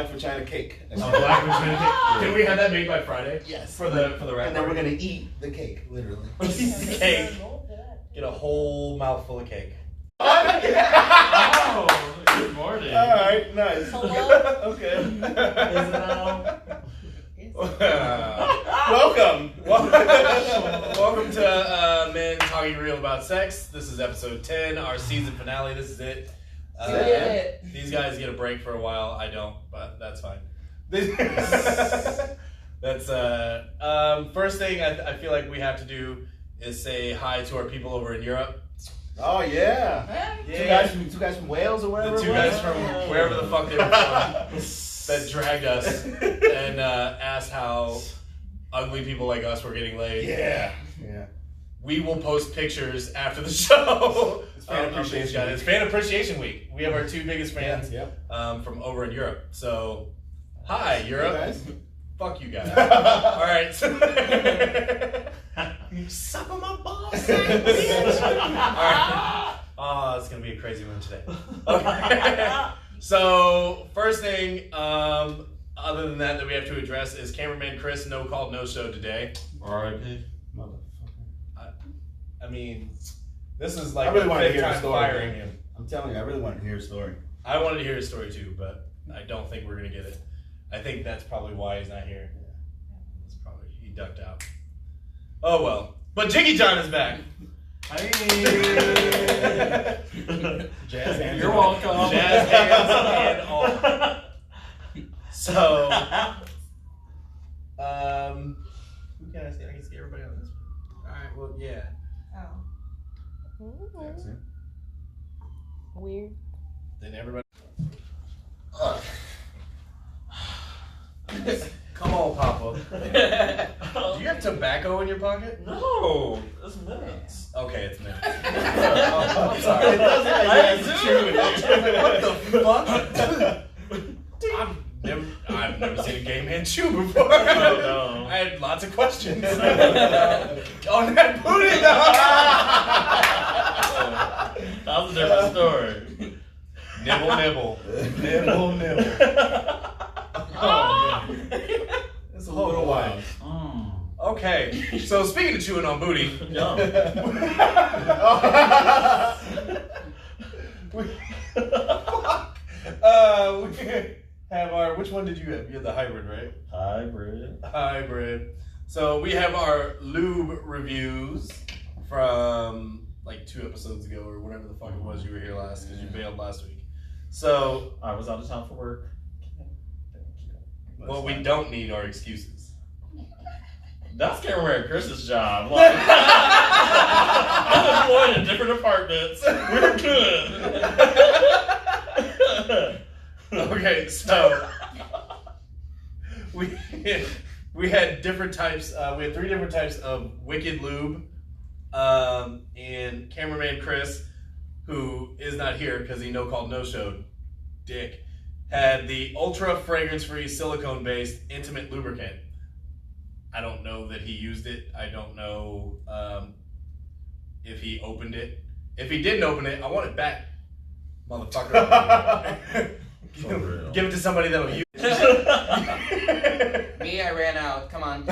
black vagina cake. A black vagina cake. Can we have that made by Friday? Yes. For the rap. And then we're gonna eat the cake, literally. The cake. Get a whole mouthful of cake. Oh, good morning. All right, nice. Hello? Okay. Is it now? Welcome to Men Talking Real About Sex. This is episode 10, our season finale. This is it. These guys get a break for a while. I don't, but that's fine. That's first thing I feel like we have to do is say hi to our people over in Europe. Oh yeah. Yeah. Two guys from Wales or wherever. The two guys from wherever the fuck they were from that dragged us and asked how ugly people like us were getting laid. Yeah. We will post pictures after the show. It's fan appreciation week. It's fan appreciation week. We have our two biggest fans Yep. from over in Europe. So, hi Europe. Hey, guys. Fuck you guys. All right. You suck on my balls, bitch. All right. Oh, it's gonna be a crazy one today. Okay. So, first thing, other than that we have to address is cameraman Chris no called no show today. R.I.P. Motherfucker. I mean, this is like I really wanted to fifth hear the time story. firing him. I'm telling you, I really wanted to hear a story. I wanted to hear his story too, but I don't think we're gonna get it. I think that's probably why he's not here. That's probably he ducked out. Oh well. But Jiggy John is back. Hey. Jazz hands. You're welcome. Jazz hands and all. So, who can I see? I can see everybody on this one. All right. Well, yeah. That's it. Weird. Then everybody. Come on, Papa. Do you have tobacco in your pocket? No, it's minutes. Okay, it's minutes. I'm sorry. It does look like I he has do. chew in there. What the fuck? I've never seen a gay man chew before. No. I had lots of questions. On that booty, dog. That was a different story. Nibble, nibble. Nibble, nibble. Oh, it's a little while. Okay, so speaking of chewing on booty. Yum. We have our, which one did you have? You had the hybrid, right? Hybrid. So we have our lube reviews from like 2 episodes ago or whatever the fuck it was you were here last because you bailed last week. So I was out of town for work. what we don't need are excuses. That's cameraman Chris's job. Like, I'm employed in different departments. We're good. Okay, so we had different types. We had 3 different types of wicked lube, and cameraman Chris, who is not here because he no called no showed, dick, had the ultra fragrance free silicone based intimate lubricant. I don't know that he used it. I don't know if he opened it. If he didn't open it, I want it back, motherfucker. Give it to somebody that'll use it. Me, I ran out. Come on.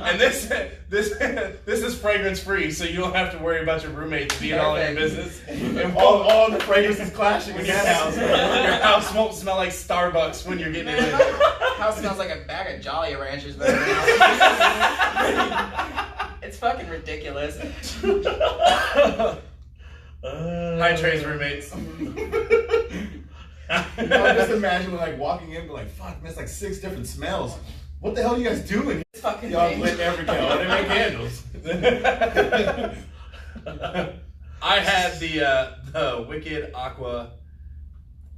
And this is fragrance free, so you don't have to worry about your roommates being all in your business. And all the fragrances clashing when in your your house. house won't smell like Starbucks when you're getting it in. House smells like a bag of Jolly Ranchers. But it's fucking ridiculous. Hi, Trey's roommates. Just imagine like walking in, but like, fuck, man, it's like 6 different smells. What the hell are you guys doing? It's fucking Y'all thing. lit every candle. They make candles. I had the Wicked Aqua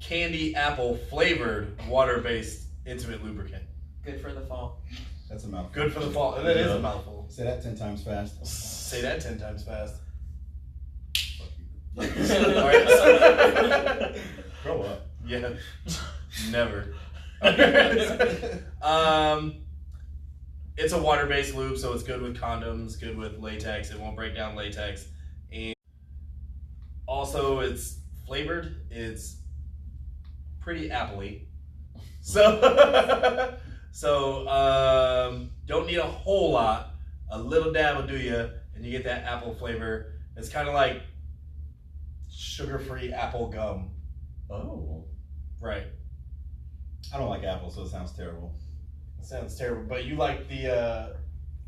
candy apple flavored water-based intimate lubricant. Good for the fall. That's a mouthful. Good for the fall. That is a mouthful. Say that 10 times fast. Say that 10 times fast. Fuck you. All right. Grow up. Yeah. Never. It's a water-based lube, so it's good with condoms, good with latex. It won't break down latex. And also, it's flavored. It's pretty appley. So, don't need a whole lot. A little dab will do you, and you get that apple flavor. It's kind of like sugar-free apple gum. Oh. Right. I don't like apple, so it sounds terrible. It sounds terrible, but you like the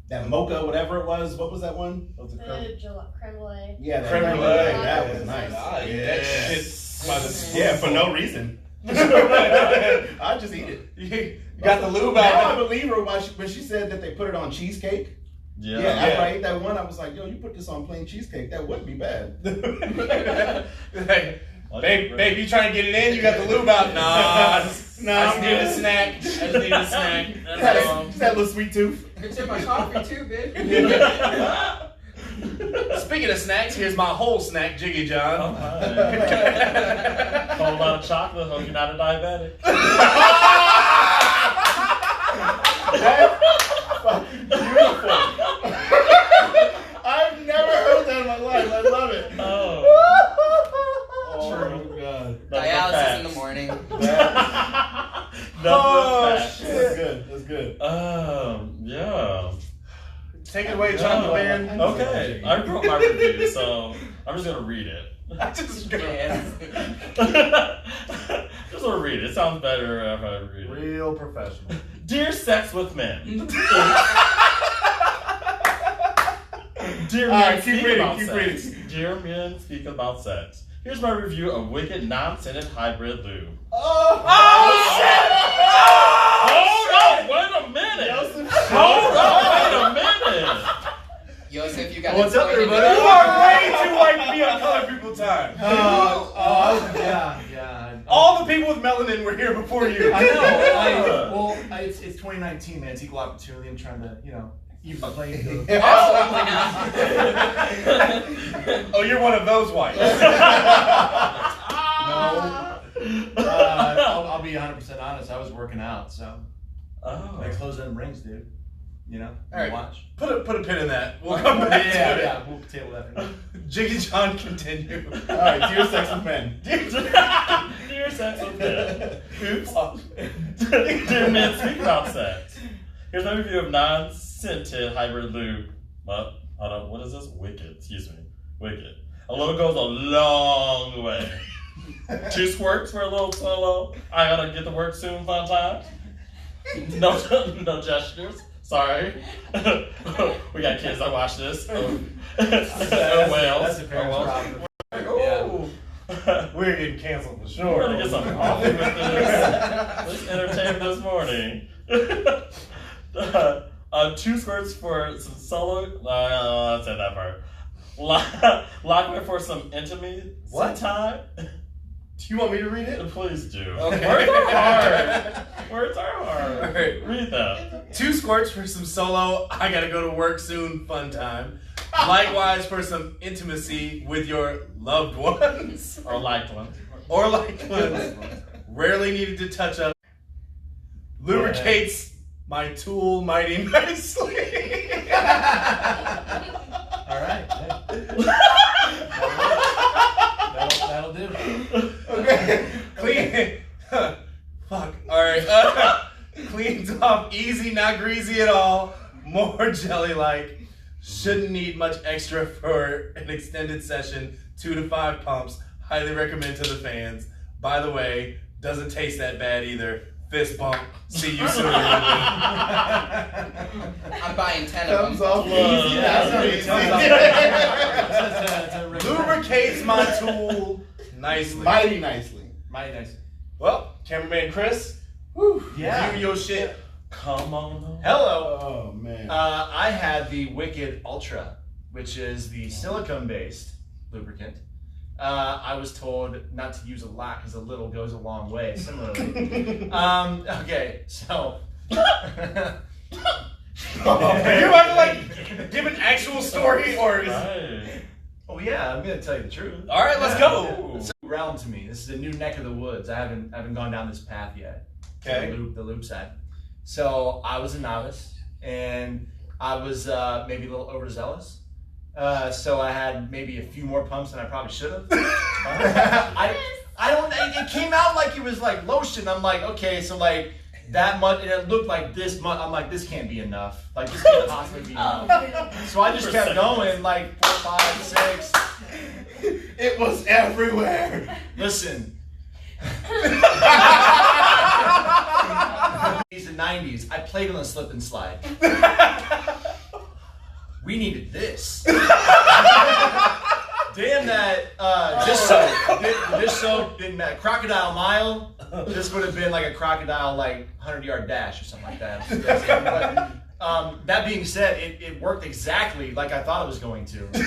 That mocha, whatever it was. What was that one? what's it The called? creme brulee. Yeah, that Creme creme brulee. brulee. That was nice. Ah, Yeah. that shit by the Yeah, for no reason. I just eat it. You got the lube Now I out. believe her when she said that they put it on cheesecake. Yeah. Yeah, after I ate that one, I was like, yo, you put this on plain cheesecake, that wouldn't be bad. Hey, babe, you trying to get it in? You got the lube out? Nah, I just need a snack. I just need a snack. That's all. Just that little sweet tooth. It's in my coffee too, babe. Speaking of snacks, here's my whole snack, Jiggy John. Oh, hi. Whole lot of chocolate. Hope you're not a diabetic. That's fucking beautiful. I've never heard that in my life. I love it. Oh. Oh, God. Dialysis in the morning. Oh, shit. That's good. That's good. Yeah. Take it away, Chocolate Man. Okay, I wrote my review, so I'm just gonna read it. I just Yeah. Just gonna read it. It sounds better if I read it. Real professional. Dear Sex with Men. Dear All men, right, keep speak reading, about keep sex. reading. Dear men, speak about sex. Here's my review of Wicked Non-Scented Hybrid Lube. Oh, shit! Hold up! Wait a minute! Hold up! Wait a minute! Yosef, you got What's up, exploited. everybody? You are way too white to be on Color People Time. Yeah. All the people with melanin were here before you. I know. It's 2019, man. It's equal opportunity. I'm trying to, even the playing field. Oh, you're one of those whites. I'll be 100% honest. I was working out, so Oh. I close them rings, dude. All right, watch. put a pin in that. We'll come back to it. Yeah. We'll table that. Jiggy John, continue. all right, dear sex with men. Dear Sex with Men. Oops. Dear men, speak about sex. Here's my review of non-scented hybrid lube. Hold on, what is this? Wicked. Excuse me. Wicked. A little goes a long way. 2 squirts for a little solo. I gotta get to work soon, fun time. No gestures. Sorry. We got kids that watch this. Whales. That's a parent's problem. Oh. We're getting canceled for sure. We're gonna get some coffee with this. Let's entertain this morning. 2 squirts for some solo. Let's say that part. Lock me for some intimacy time. Do you want me to read it? Please do. Okay. Words are hard. Words are hard. All right. Read that. 2 squirts for some solo, I gotta go to work soon, fun time. Likewise for some intimacy with your loved ones. Or liked one. Or liked ones. Rarely needed to touch up. Lubricates my tool mighty nicely. All right. That'll do. Okay. Clean. Fuck. Alright. Cleans off easy, not greasy at all. More jelly-like. Shouldn't need much extra for an extended session. 2 to 5 pumps. Highly recommend to the fans. By the way, doesn't taste that bad either. Fist bump. See you soon. I'm buying 10 of Thumbs them. off. Easy. Lubricates my tool nicely. Mighty nicely. Mighty nice. Well, cameraman Chris, Yeah. review your shit. Come on. Hello. Oh, man. I had the Wicked Ultra, which is the silicone-based lubricant. I was told not to use a lot because a little goes a long way. Similarly, okay, so. Are you about to like give an actual story or? Right. Oh yeah, I'm gonna tell you the truth. All right, let's go. It's a new realm to me. This is a new neck of the woods. I haven't gone down this path yet. Okay. The loop side. So I was a novice, and I was maybe a little overzealous. So I had maybe a few more pumps than I probably should have. I don't. It came out like it was like lotion. I'm like, okay, so like that much, and it looked like this much. I'm like, this can't be enough. Like this can't possibly be enough. So I just kept going, like 4, 5, 6. It was everywhere. Listen. In the 90s, I played on a slip and slide. We needed this. Damn that dish soap didn't matter. Crocodile Mile, this would have been like a crocodile like 100-yard dash or something like that. But, that being said, it worked exactly like I thought it was going to. And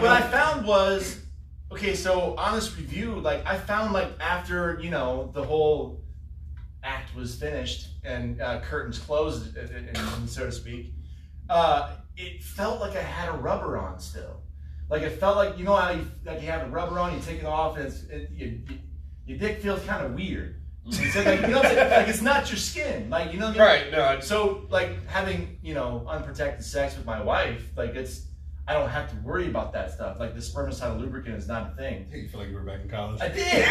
what I found was, okay, so honest review, like I found like after, you know, the whole act was finished and curtains closed, and so to speak, it felt like I had a rubber on still. Like it felt like, you know how you have a rubber on, you take it off, and your dick feels kind of weird. So like, you know what I'm saying? Like it's not your skin, like, you know what I mean? Right. No. So like having, you know, unprotected sex with my wife, like I don't have to worry about that stuff. Like the spermicidal lubricant is not a thing. You feel like you were back in college. I did.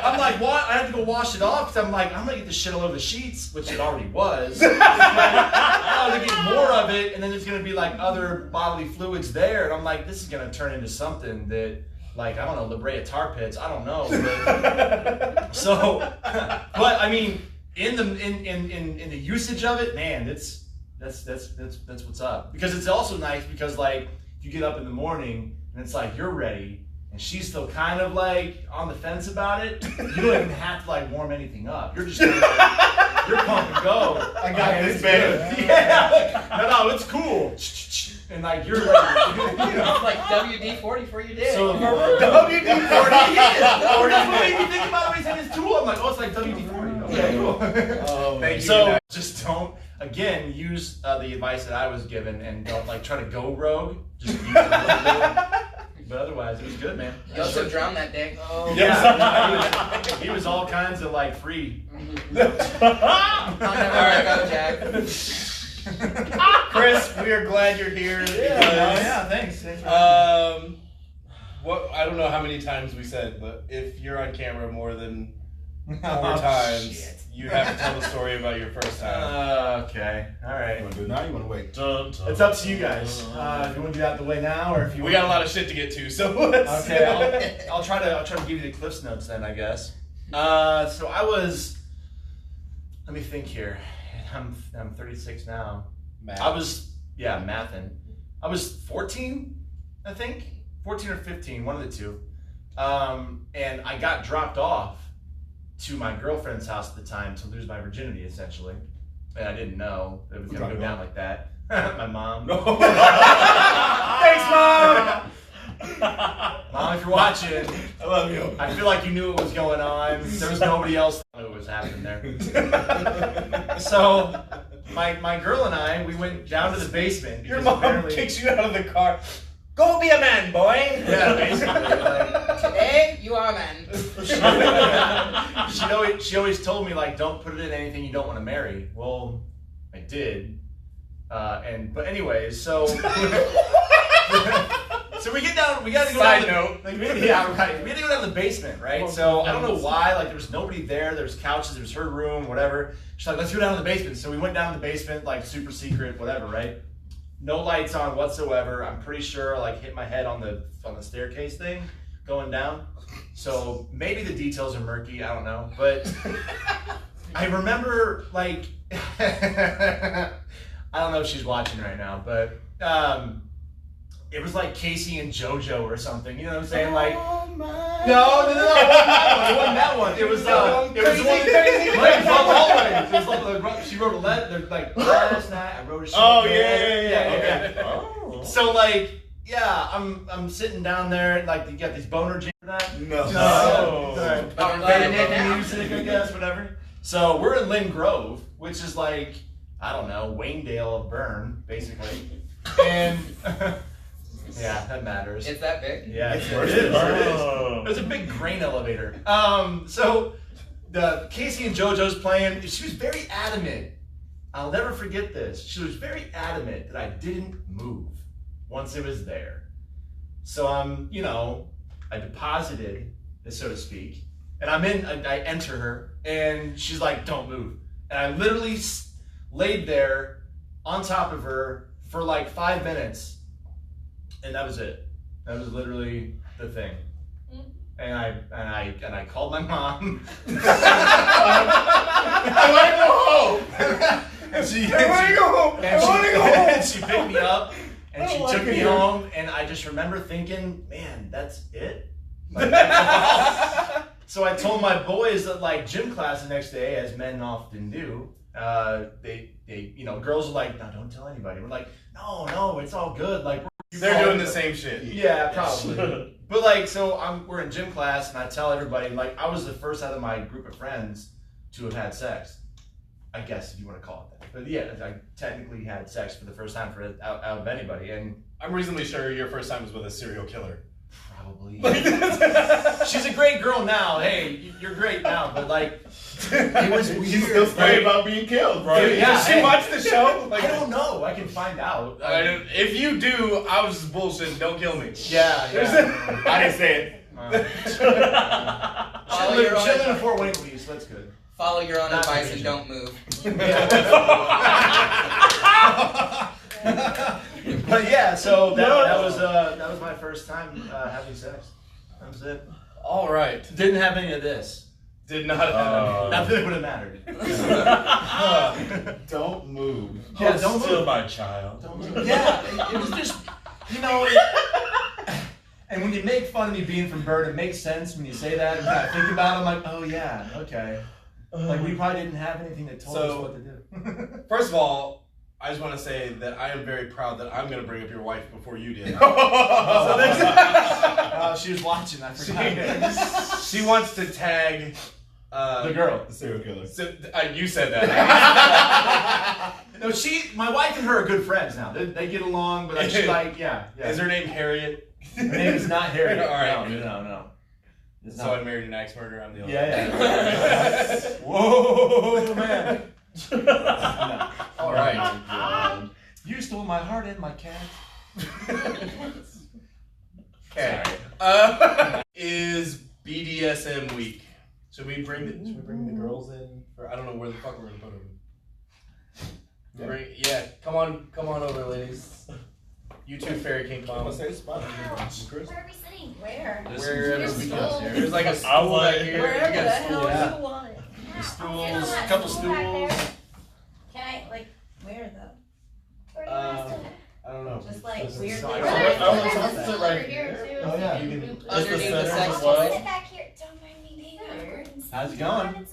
I'm like, what? I have to go wash it off because I'm like, I'm gonna get this shit all over the sheets, which it already was. I'm gonna get more of it, and then there's gonna be like other bodily fluids there, and I'm like, this is gonna turn into something that, like, I don't know, La Brea tar pits. I don't know. But, so, but I mean, in the usage of it, man, that's what's up. Because it's also nice because like if you get up in the morning and it's like you're ready and she's still kind of like on the fence about it, you don't even have to like warm anything up. You're just gonna, like, you're pump and go. I got this, baby. Yeah. No, it's cool. And like you're ready. You know. It's like WD-40 for your dick. So WD-40 is. Or if you think about it, he's in his tool. I'm like, oh, it's like WD-40. Okay, cool. Thank you. So just don't. Again, use the advice that I was given and don't like try to go rogue. Just use it a little bit. But otherwise, it was good, man. You also drowned that dick. Oh, yeah. He was all kinds of like free. I'll never let go, Jack. Chris, we are glad you're here. Yeah, thanks. What I don't know how many times we said, but if you're on camera more than 4 times, shit. you have to tell the story about your first time. Okay, all You right. want to do it now? You want to wait? It's up to you guys. If you want to get out the way now, or if you We got a lot of shit to get to, so let's. Okay, I'll try to give you the Cliff's Notes then, I guess. So I was. Let me think here. I'm 36 now. Math. I was mathin'. I was 14, I think, 14 or 15, one of the two. And I got dropped off to my girlfriend's house at the time to lose my virginity, essentially. And I didn't know it was going to go down like that. My mom. Thanks, Mom! Mom, if you're watching, I love you. I feel like you knew what was going on. There was nobody else that knew what was happening there. So, my girl and I, we went down to the basement. Your because mom apparently- kicks you out of the car. Go be a man, boy. Yeah, basically. Like, Today, you are a man. she always told me, like, don't put it in anything you don't want to marry. Well, I did. But anyways, so so we get down. We got to go Side down. note. Yeah, right. We had to go down to the basement, right? So I don't know why. Like there was nobody there. There was couches. There was her room, whatever. She's like, let's go down to the basement. So we went down to the basement, like super secret, whatever, right? No lights on whatsoever. I'm pretty sure I like hit my head on the staircase thing going down. So maybe the details are murky. I don't know, but I remember like I don't know if she's watching right now, but it was like Casey and JoJo or something. You know what I'm saying? Like, no, it wasn't that one. It was the one. It was always. It was like she wrote a letter. Like last night I wrote a. Oh yeah. Oh. So like, yeah, I'm sitting down there. Like you got these boner jams for that. No. No. I'm glad I did now. Music, I guess, whatever. So we're in Lynn Grove, which is like, I don't know, Waynedale of Bern, basically. And yeah, that matters. It's that big? Yeah, it worse is. than It is. Oh. There's a big grain elevator. So the Casey and JoJo's playing. She was very adamant. I'll never forget this. She was very adamant that I didn't move once it was there. So I'm, I deposited, so to speak, and I enter her, and she's like, "Don't move," and I literally laid there on top of her for like 5 minutes, and that was it. That was literally the thing. And I called my mom. I want to go home. And she I want to go home. I want to go home. and she picked me up and she took me home. And I just remember thinking, man, that's it. Like, so I told my boys that like gym class the next day, as men often do. They girls are like, no, don't tell anybody. We're like, no, it's all good. Like They're doing the same shit. Yeah, probably. But like, so we're in gym class, and I tell everybody, like, I was the first out of my group of friends to have had sex. I guess if you want to call it that. But yeah, I technically had sex for the first time out of anybody, and I'm reasonably sure your first time was with a serial killer. probably. She's a great girl now. Hey, you're great now, but like, it was weird. She's still sorry about being killed. Right. Yeah, Does she hey. watch the show? I don't know. I can find out. If you do, I was just bullshitting. Don't kill me. Yeah. I didn't say it. Follow your own Chilling in a Fort Wayne lease. That's good. Follow your own Not advice and division. don't move. But yeah, so that was my first time having sex. That was it. All right. Didn't have any of this. Did not have Not that it would have mattered. Don't move. Yeah, don't Still move. my child. Yeah, it was just, and when you make fun of me being from Bird, it makes sense when you say that and kind of think about it. I'm like, oh yeah, okay. Like we probably didn't have anything that told us what to do. First of all, I just want to say that I am very proud that I'm going to bring up your wife before you did. She was watching. I forgot. She wants to tag The girl. The serial killer. So, you said that. No, my wife and her are good friends now. They get along, but she's like, yeah. Is her name Harriet? Her name is not Harriet. All right. No. It's So not. I married an axe murderer. I'm the only Yeah. Whoa, man. No. All right. You stole my heart and my cat. Okay. Is BDSM week? Should we bring the girls in? I don't know where the fuck we're gonna put them. Yeah. Come on over, ladies. You two, Fairy King I'm Mom. gonna say the spot. Chris. Where are we sitting? Where? Wherever we go. There's There's like a stool like- right here. Wherever You the got a stool. hell yeah. you want it. Stools, Yeah, couple stool back there. stools. Can I, like, where though? Where do you want us to I don't know. Just like Just weird. so I Where don't- there's- I don't there's know a if stool it's right over here here. too. Oh, yeah. You can. Underneath the sex I'll toy. sit back here. Don't mind me being awkward and stuff. How's it going?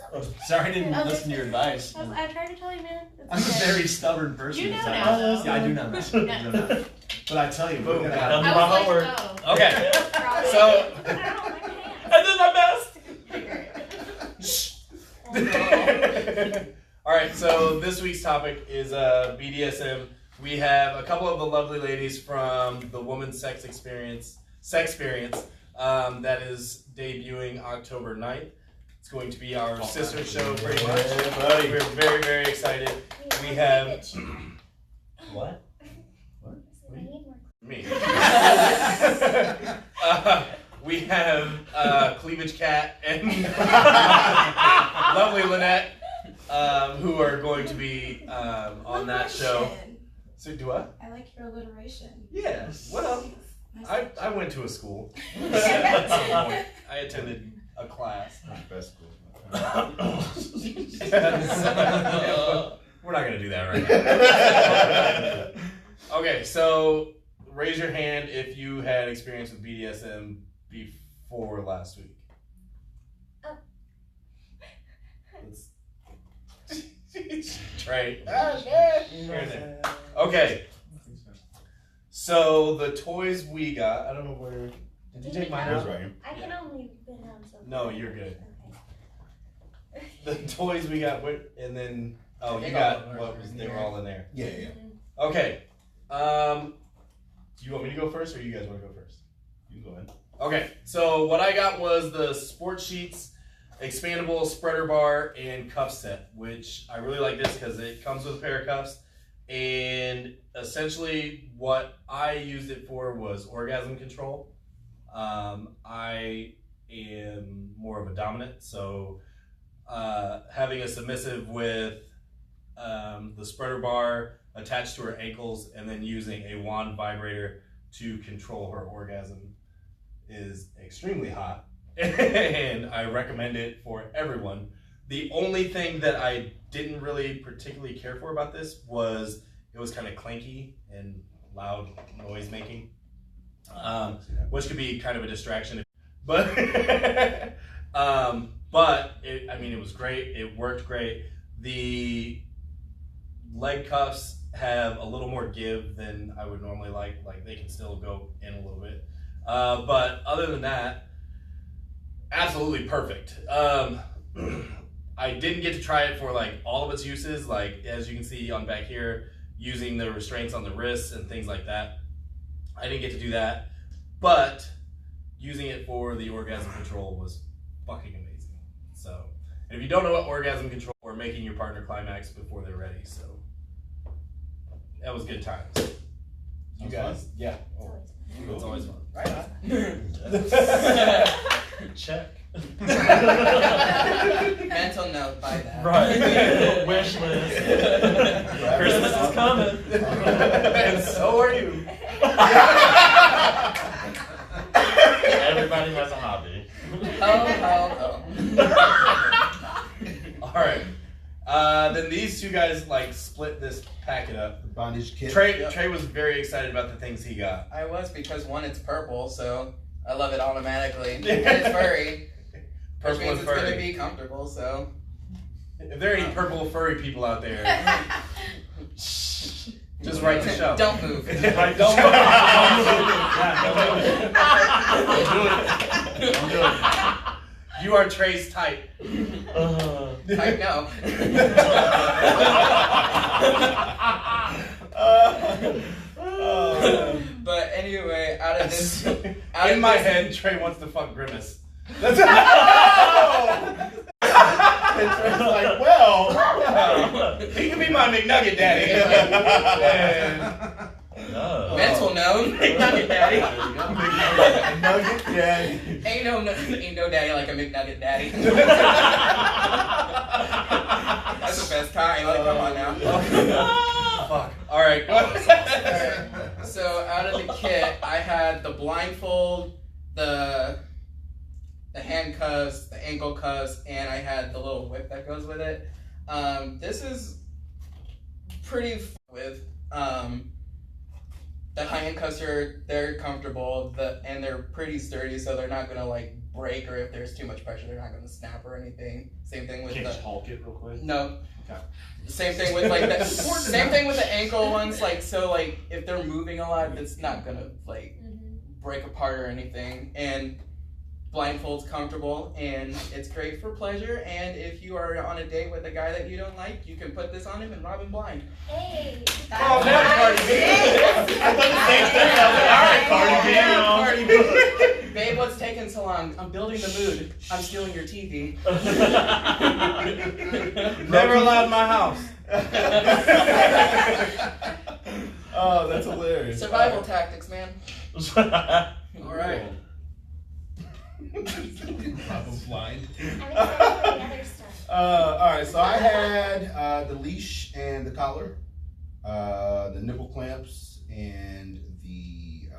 Sorry I didn't listen to your advice. I tried to tell you, man. It's I'm a okay. very stubborn person. You know so- now, though. Yeah, I do know that. I do know that. But I tell you, Boom. we're gonna Boom. have I was like, Homework. oh. Okay. Probably. So. Ow, my pants. I did my best. All right, so this week's topic is BDSM. We have a couple of the lovely ladies from the Woman's Sex Experience that is debuting October 9th. It's going to be our sister show, pretty much. We're very, very excited. We have What? me. We have Cleavage Cat and lovely Lynette, who are going to be on that show. So do I? I like your alliteration. Yeah. What up? Nice. I went to a school. At some point, I attended a class. Best school. We're not gonna do that right now. Okay, so raise your hand if you had experience with BDSM before last week. Oh. Right. Okay. So the toys we got, I don't know where. Did you take mine Here's out? right here. I can only put on something. No, you're good. Okay. The toys we got, and then you got what was they were all in there. Yeah. Okay. Do you want me to go first, or you guys want to go first? You can go ahead. Okay. So what I got was the sport sheets, expandable spreader bar, and cuff set, which I really like this because it comes with a pair of cuffs. And essentially, what I used it for was orgasm control. I I am more of a dominant, so having a submissive with the spreader bar attached to her ankles and then using a wand vibrator to control her orgasm is extremely hot, and I recommend it for everyone. The only thing that I didn't really particularly care for about this was it was kind of clanky and loud noise making, which could be kind of a distraction. But it was great. It worked great. The leg cuffs have a little more give than I would normally like. Like they can still go in a little bit. But other than that, absolutely perfect. I didn't get to try it for like all of its uses. Like as you can see on back here, using the restraints on the wrists and things like that. I didn't get to do that, but using it for the orgasm control was fucking amazing. So, and if you don't know what orgasm control, or making your partner climax before they're ready. So that was good times. You guys, yeah, it's always fun. Right on. Check. Mental note by that. Right. Wish list. Christmas is coming. And so are you. Everybody has a hobby. Oh. All right. Then these two guys like split this packet up. The bondage kit. Trey was very excited about the things he got. I was, because one, it's purple, so I love it automatically. And it's furry. Which Purple means and it's going to furry. be comfortable, so. If there are any purple furry people out there, just write the show. Don't move. Don't move. You are Trey's type. I know. But anyway, out of this. In my head, Trey wants to fuck Grimace. That's And Trey's like, well, he can be my McNugget daddy. No. Mental note. McNugget daddy. Nugget daddy. Ain't no daddy like a McNugget daddy. That's the best kind. Like, come on now. Fuck. All right. Alright. So out of the kit, I had the blindfold, the handcuffs, the ankle cuffs, and I had the little whip that goes with it. This is pretty with. The high-end cuffs they're comfortable, and they're pretty sturdy, so they're not gonna like break, or if there's too much pressure, they're not gonna snap or anything. Same thing with Can you the just Hulk it real quick? no. Okay. Same thing with like the same thing with the ankle ones. Like so, like if they're moving a lot, it's not gonna like break apart or anything. And blindfold's comfortable, and it's great for pleasure. And if you are on a date with a guy that you don't like, you can put this on him and rob him blind. Hey. Oh, that's Cardi B. I thought the same thing. I was like, all right, Cardi B. Babe, what's taking so long? I'm building the mood. I'm stealing your TV. Never allowed in my house. Oh, that's hilarious. Survival tactics, man. All right. I'm blind. I'm excited for the other stuff. All right, so I had the leash and the collar, the nipple clamps, and the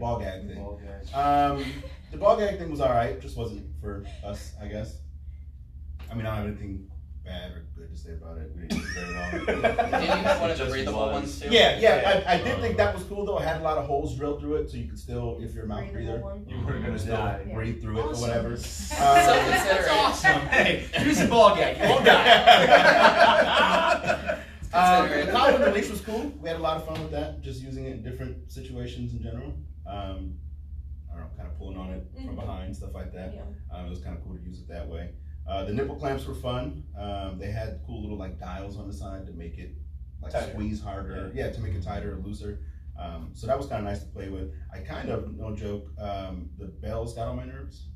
ball gag thing. The ball gag thing was all right, just wasn't for us, I guess. I mean, I don't have anything bad or good to say about it. We didn't do very well. Did you have one of the breathable ones too? Yeah. I did think that was cool though. It had a lot of holes drilled through it, so you could still, if you're a mouth breather, You were gonna still die. breathe through it or whatever. So considerate. Hey, use a ball gag. You won't die. The collar and the leash was cool. We had a lot of fun with that, just using it in different situations in general. I don't know, kind of pulling on it from behind, stuff like that. It was kind of cool to use it that way. The nipple clamps were fun. They had cool little like dials on the side to make it like tighter. Squeeze harder. Yeah, to make it tighter or looser. So that was kind of nice to play with. I kind of, no joke, the bells got on my nerves.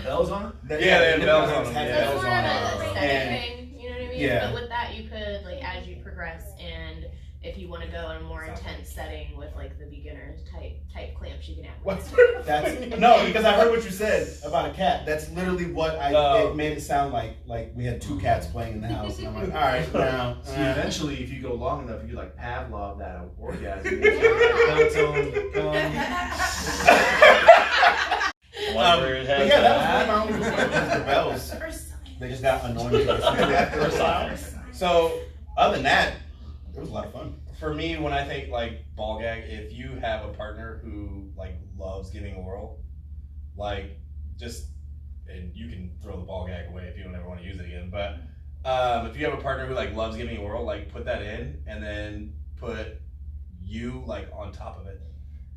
Bells on it? Yeah, they had bells on them. Had Yeah. bells It's more on of a them. setting And thing, you know what I mean? Yeah. But with that, you could, like, as you progress, and if you want to go in a more intense setting with, like, the beginners, type clamps you can add. What? That's no, because I heard what you said about a cat. That's literally what it made it sound like we had two cats playing in the house, and I'm like, all right, now. See, eventually, if you go long enough, you could like Pavlov that orgasm. But yeah, that was one of my only the bells. They just got annoying. So other than that, it was a lot of fun. for me, when I think like ball gag, if you have a partner who like loves giving oral, like just, and you can throw the ball gag away if you don't ever want to use it again. But if you have a partner who like loves giving oral, like put that in and then put you like on top of it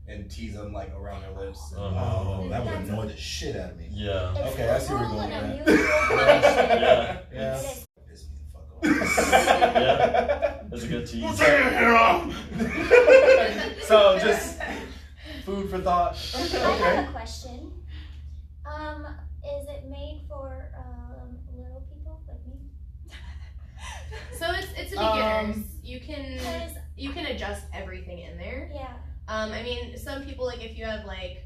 and tease them like around their lips. And, that would annoy the shit out of me. Yeah. Okay, I see where you're going with Yeah. Yeah. It Yeah. That's a good tease. We'll take your hair off. So just food for thought. I have a question. Is it made for little people like me? So it's a beginners. You can adjust everything in there. Yeah. I mean, some people, like if you have like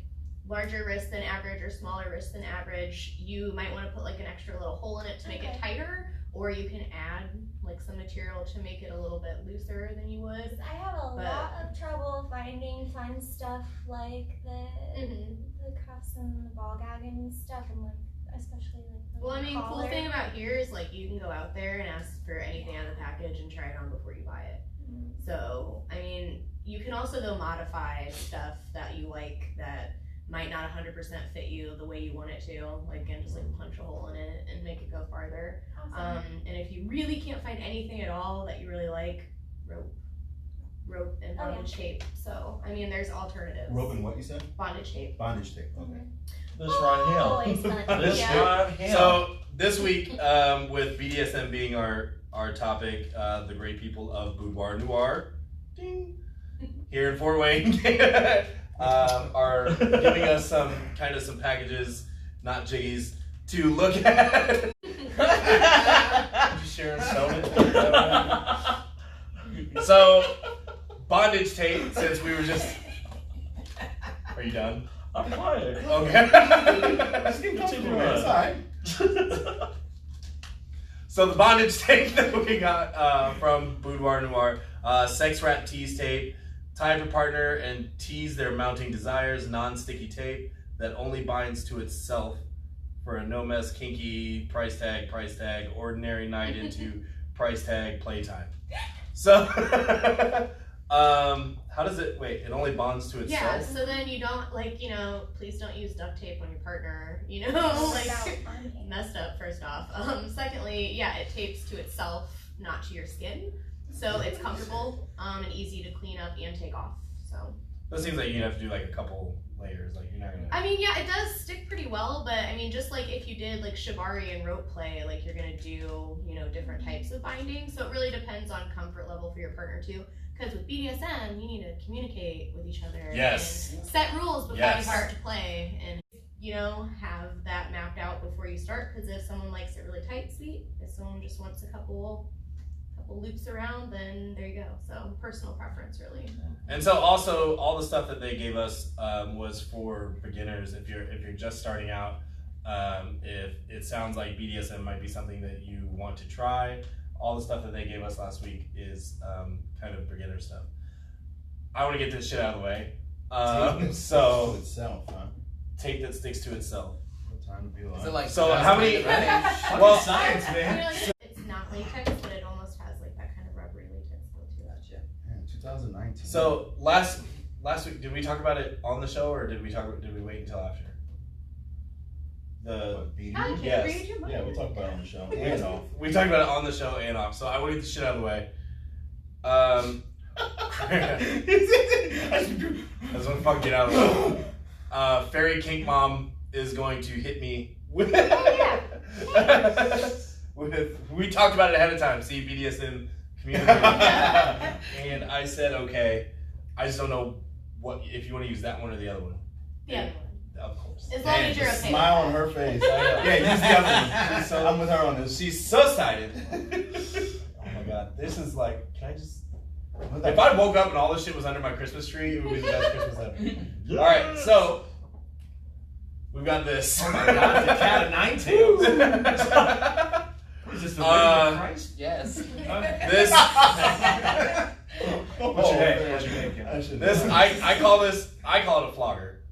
larger wrists than average or smaller wrists than average, you might want to put like an extra little hole in it to make it tighter, or you can add like some material to make it a little bit looser than you would. I have a lot of trouble finding fun stuff like the cuffs and the ball gag and stuff, and like especially like the Well, I mean, collar. cool thing about here is like you can go out there and ask for anything out of the package and try it on before you buy it. So, I mean, you can also go modify stuff that you like that might not 100% fit you the way you want it to, like, and just like punch a hole in it and make it go farther. Awesome. And if you really can't find anything at all that you really like, rope and bondage tape. So, I mean, there's alternatives. Rope and what you said? Bondage tape. Bondage tape. Okay. This right here. Always fun. This Yeah. right here. So this week, with BDSM being our topic, the great people of Boudoir Noir, ding, here in Fort Wayne, are giving us some packages, not jiggies, to look at. Sharon Stone it. So, bondage tape, since we were just. Are you done? I'm quiet. Okay. Just keep Continue going. on. It's all right. So the bondage tape that we got from Boudoir Noir, sex wrap tease tape, tie up your partner and tease their mounting desires, non-sticky tape that only binds to itself for a no mess kinky price tag, ordinary night into price tag playtime. So how does it, wait, it only bonds to itself? Yeah, so then you don't, like, please don't use duct tape on your partner, like, messed up, first off. Secondly, yeah, it tapes to itself, not to your skin, so it's comfortable and easy to clean up and take off, so. That seems like you're gonna have to do like a couple layers, like you're not gonna. I mean, yeah, it does stick pretty well, but I mean, just like if you did like shibari and rope play, like you're gonna do, different types of binding, so it really depends on comfort level for your partner too. Because with BDSM, you need to communicate with each other. Yes. And set rules before Yes. you start to play, and have that mapped out before you start. Because if someone likes it really tight, sweet. If someone just wants a couple loops around, then there you go. So personal preference, really. And so also all the stuff that they gave us was for beginners. If you're just starting out, if it sounds like BDSM might be something that you want to try, all the stuff that they gave us last week is kind of beginner stuff. I want to get this shit out of the way. So to itself, huh? tape that sticks to itself. What time to be alive? Is it like So how many? Well, science, man. It's not latex, but it almost has like that kind of rubbery latex feel to it. Gotcha. Man, 2019. So last week, did we talk about it on the show or did we wait until after? What, BD? I can't Yes. read your mind. Yeah, we'll talk about it on the show. And off. We talked about it on the show and off, so I want to get the shit out of the way. I just want to fucking get out of the way. Fairy Kink Mom is going to hit me with. We talked about it ahead of time. See, BDSM community, and I said okay. I just don't know if you want to use that one or the other one. Yeah. Of course. As long as you're the okay. smile on her face. Yeah, use the other one. So I'm with her on this. She's so excited. Oh my god, this is like. Can I just? If I woke up and all this shit was under my Christmas tree, it would be the best Christmas ever. All right, so we've got this. Oh my God, the cat of nine tails. Is this the Witch of Christ? Yes. This. What's your name? What's your name? This I call it a flogger.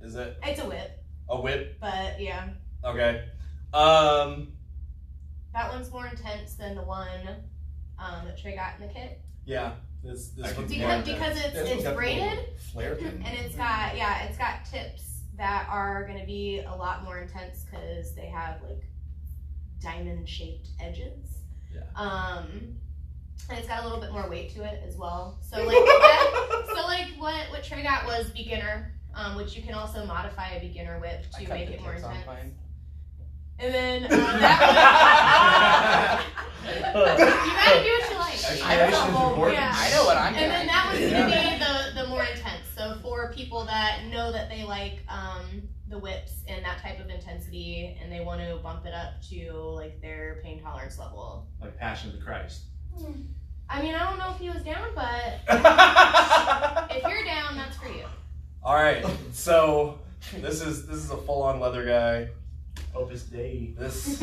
Is it It's a whip, a whip? but yeah. Okay. That one's more intense than the one that Trey got in the kit. Yeah. This one's more Because it's braided Flare thing. and it's got tips that are gonna be a lot more intense because they have like diamond shaped edges. Yeah. And it's got a little bit more weight to it as well. So like what Trey got was beginner, which you can also modify a beginner whip to make it more intense. And then that one, you gotta do what you like. Exploration is important. Yeah. I know what I'm doing. And then that one's gonna be the more intense. So for people that know that they like the whips and that type of intensity, and they want to bump it up to like their pain tolerance level. Like Passion of the Christ. I mean, I don't know if he was down, but if you're down, that's for you. All right. So this is a full-on leather guy. Opus Dei. This.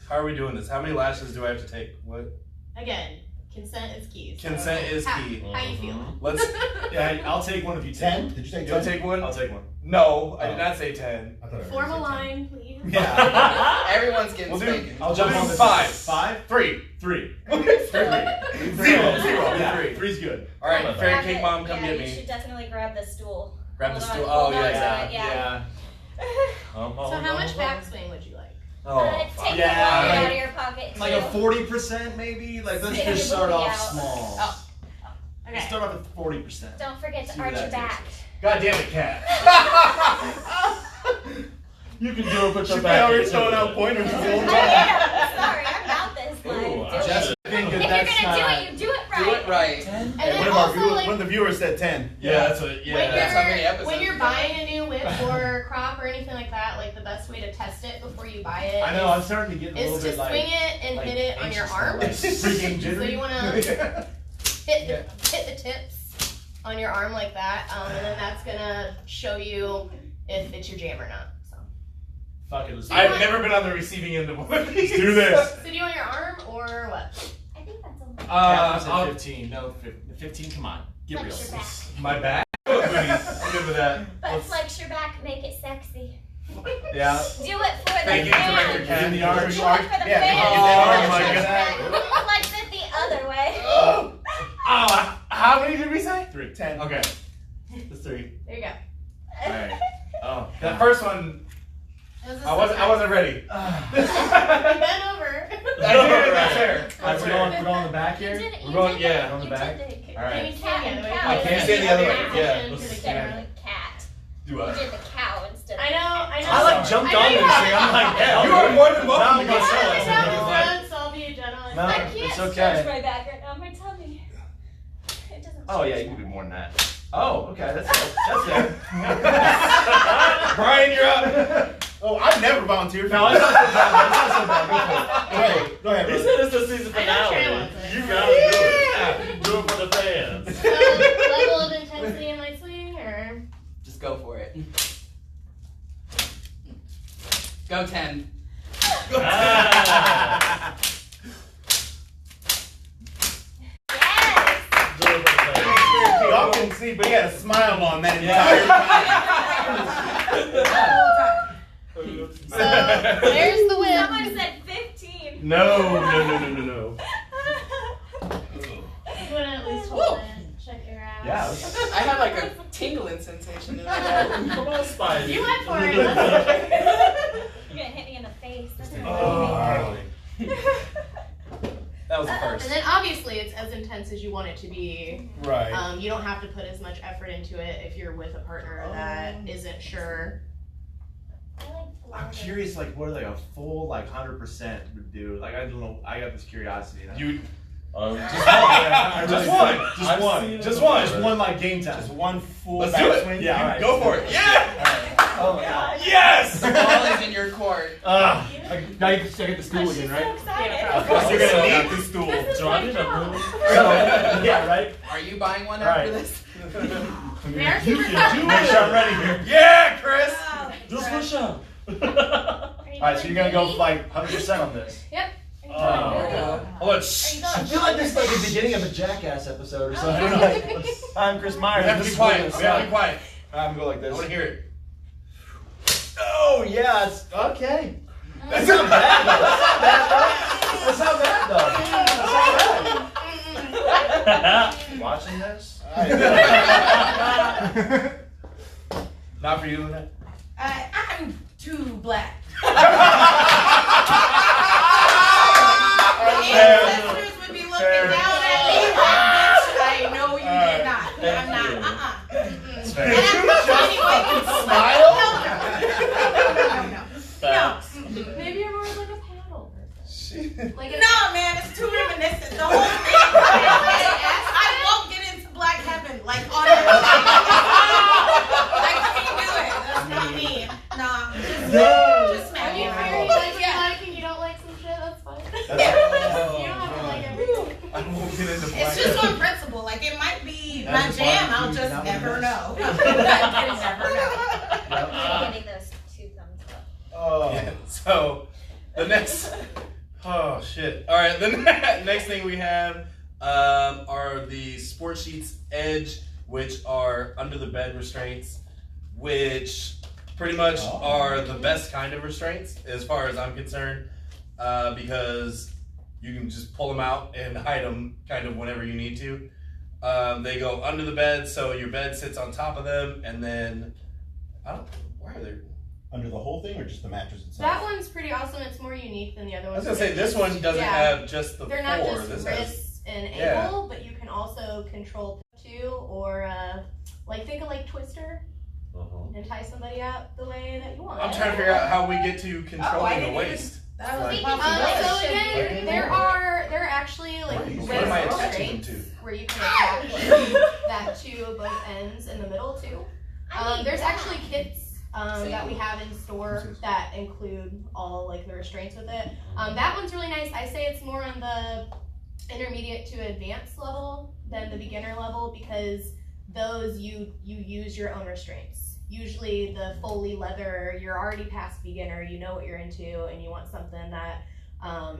How are we doing this? How many lashes do I have to take? What? Again, consent is key. So Consent is key. How you feeling? Let's. Yeah, I'll take one if you 10? Did you take You want 10? to take one? I'll take one. No, I did not say 10. I thought I heard Form you a say 10. line, please. Yeah. Everyone's getting We'll do- spanking. I'll jump on this. 5. 5? 3. 3. 0. Yeah, 3. 3's good. All right, Grab Fairy Grab Cake it. Mom, come yeah, get you me. should definitely grab the stool. Grab the Hold stool. on, Oh hold on yeah, to yeah. it, yeah. So how much backswing would you like? Oh, Take Yeah, the wallet like- out of your pocket too. Like a 40% maybe? Like let's Stick just your start booty off out. small. Oh. Let's Okay. start off at 40%. Don't forget See to where arch your that back. takes God damn it, cat. You can do it, but She your back. already throwing out pointers the whole I time. am. Sorry, I'm about this Ooh, life. I Do it. just- I think If you're that's gonna not... do it, you do it right. Do it right. And Hey, then one of our also viewers, like one of the viewers said 10. Yeah, that's what. when Yeah. That's how many episodes when you're we got. buying a new whip or crop or anything like that, like the best way to test it before you buy it I know, I'm starting to get a is little to bit like... swing it and like hit it on your anxious, arm. like freaking So jittery. you wanna hit the tips on your arm like that, and then that's gonna show you if it's your jam or not. So. Fuck it, let's do I've it. never been on the receiving end of one of these. Let's do this. So do you want your arm or what? I think that's a Catherine said I'll- 15. No, 15. Come on. Get real. flex your back. My back. I'm good with that. But Let's- flex your back, make it sexy. Yeah. Do it for the Thank you, Director fans. Cat. In the Do arch. it for the Yeah, fans. oh my Flex your God. back. Flex it the other way. Oh, how many did we say? 3. 10. Okay. That's 3. There you go. Alright. Oh. That first one, It was a I wasn't ready. Bend over. I did. That's fair. Alright, That's we're fair. going on the back You here? did it. We're going- yeah, on the You back. did it. All right. You cat and cow. I can't stand the other way. Yeah. Position to the Instead camera. of the cat. Do You I? did the cow instead of I know. I like jumped I know on you this have- thing. I'm like, yeah. You are more than Now welcome I'm to gonna go show solo. us. Down the front, so I'll be a gentleman. No. I can't It's stretch okay. my back right now. My tummy. It doesn't. Oh, yeah, stretch you can that do way. more than that. Oh, okay, that's fair. That's fair. Brian, you're up. Oh, I've never volunteered. No, it's not so bad. It's not so bad. Go ahead. Go ahead. He Rose. said it's the season I know Trey finale. wants it. You gotta do it. Do it for the fans. So, level of intensity in my swing, or Just go for it. Go 10. Ah. Yes. Do it for the fans. Y'all couldn't see, but he had a smile on that entire time. Oops. so there's the whip. Someone said 15. No. You wanna at least hold it, check your ass. Yeah. I have like a tingling sensation in there. Come on, Spidey. You went for it. Let's do it. You're gonna hit me in the face. That's what Oh. you're That was the And first. then obviously it's as intense as you want it to be. Right. You don't have to put as much effort into it if you're with a partner that isn't sure. I like I'm flower. curious, like, what like a full, like, 100% would do. Like, I don't know. I got this curiosity. You Just one. Just one. Just I've one. seen it Just before. one. Just one, like, game time. Just one full let's do it. backswing. Yeah, all right. Go for it. Yeah. Oh my god. Yes! The ball is in your court. Now you get to the stool again, right? You're gonna need the stool. Do I need a move? Yeah, right? Are you buying one All after right. this? They're You super can do Make sure I'm ready here. Yeah, Chris! Just push up. Alright, so you're gonna go like 100% on this. Hold on. Shh. I feel like this is like the beginning of a Jackass episode or something. Like, I'm Chris Myers. We have to be quiet. We have to be quiet. I'm going like I this. want to hear it. Oh yeah, it's okay. That's not bad. That's not bad though. That's not bad. Watching this? Not for you, Lynette. I'm too black. Ancestors would be looking down at me like, bitch, I know you did not. I'm not. Fair. And I'm not anyway. Smile? No. Maybe you're more like a paddle person. Like No, man, it's too reminiscent. The whole thing. I won't get into black heaven like on it. I can't do it. That's not me. Nah. Just Are you smack married? me. Like, Yeah. like, and you don't like some shit? That's fine. That's You don't have to like everything. I won't get into black. It's just on principle. Like it might be my That's a jam. barbecue, I'll just not never one of know. I can never know. I'm getting those 2 thumbs up. Oh. Yeah, so the next. Oh shit! All right, the next thing we have are the Sport Sheets Edge, which are under the bed restraints, which pretty much are the best kind of restraints as far as I'm concerned, because you can just pull them out and hide them kind of whenever you need to. They go under the bed, so your bed sits on top of them, and then why are they? Under the whole thing or just the mattress itself? That one's pretty awesome. It's more unique than the other I ones. was gonna say this one doesn't have just the They're not floor. just This has wrists and yeah. ankle, but you can also control too, or like think of like Twister and tie somebody out the way that you want. I'm trying to figure out how we get to I controlling the didn't waist. That was Like- a possibility. So again, there are actually like What wrist am I attaching them restraints to? where you can attach that to both ends in the middle too. There's actually kits that we have in store that include all like the restraints with it. That one's really nice. I say it's more on the intermediate to advanced level than the beginner level because those you use your own restraints. Usually the Foley leather, you're already past beginner, you know what you're into, and you want something that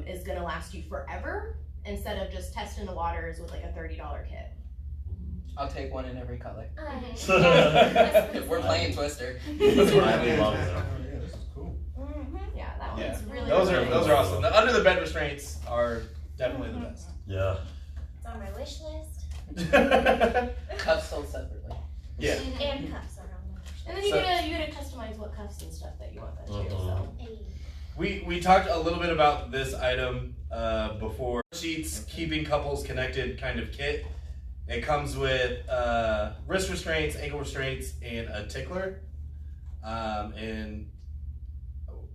is gonna last you forever instead of just testing the waters with like a $30 kit. I'll take one in every color. Mhm. We're playing Twister. That's what I love. Yeah, this is cool. Yeah, that Yeah. one's really Those really are awesome. The under the bed restraints are definitely the best. Yeah. It's on my wish list. Cups sold separately. Yeah. And cups are on my wish And then you So- get to customize what cuffs and stuff that you want that too. So list. We talked a little bit about this item before. Sheets keeping couples connected kind of kit. It comes with wrist restraints, ankle restraints, and a tickler. And